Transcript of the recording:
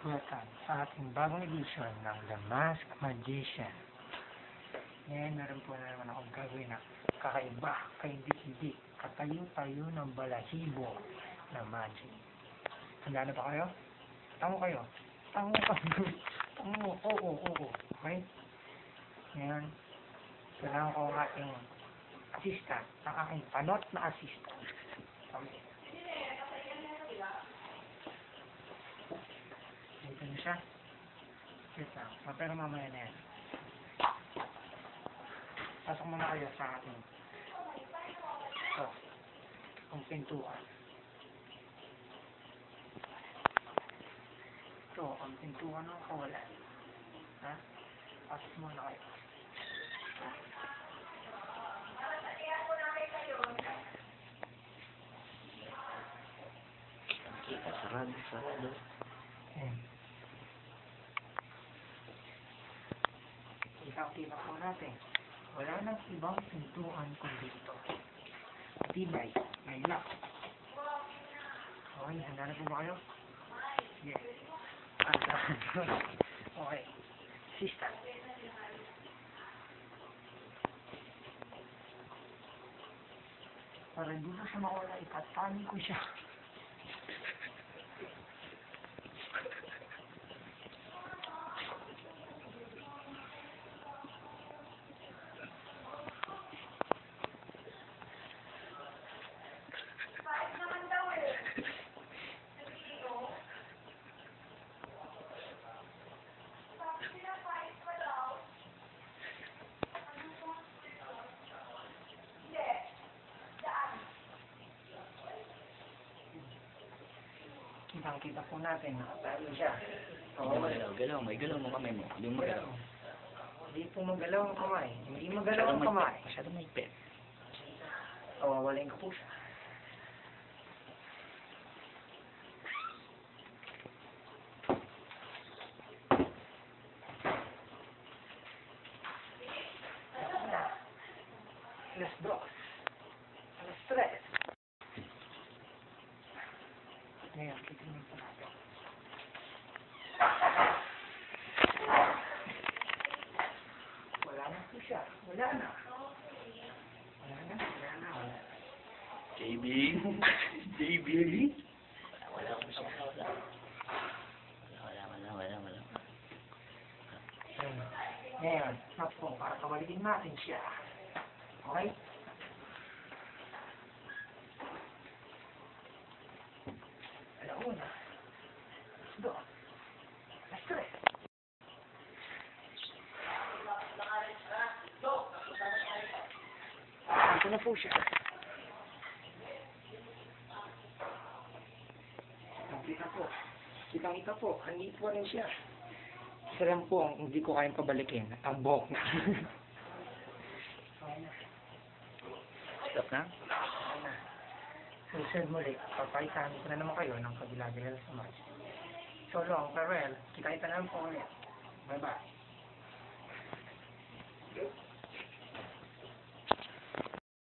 Welcome sa ating bagong edisyon ng The Masked Magician. Ngayon, meron po na naman akong gagawin na kakaiba, kaindi-hindi, katayo-tayo ng balahibo na magic. Handa na ba kayo? Tango kayo. Tango. Oo. Okay? Ngayon, kailangan ko ang ating assistant, ang aking panot na assistant. Okay. Dito na siya. Wait lang. Pero mamaya na yan. Pasok muna kayo sa ating ang pintuan. Ito, ang pintuan ng kawalan. Ha? Pasok muna kayo. Kita, sarado. Ayan. Kita po natin. Wala nang ibang pintuan kundi ito. Tibay, may lock. Okay, handa na po ba kayo? Yes. Okay. Assistant. Para hindi na siya mawala, itatali ko siya. Kita po natin, nakatalo siya. Galaw, may galaw mo kamay mo. Hindi mo magalaw. Hindi po magalaw ang kamay. Hindi magalaw ang kamay. Masyadong may pet. Wawalain ko po siya. Alas 2. Alas 3. Ngayon, titignan po natin. Wala na po siya. Wala na. JB. Wala ko siya. Wala. Ngayon, po, para kawalitin natin siya. Okay? Alauna. Alas 2. Alas 3. Dito na po siya. Kita po. Andito po rin siya. Isa lang po ang hindi ko kayang pabalikin. Ang buhok na. Okay na. Stop na? Okay na. Susunod muli, papaisahan ko na naman kayo ng kabila-bila sa match. So long, farewell. Kita-kita naman po ulit. Bye-bye.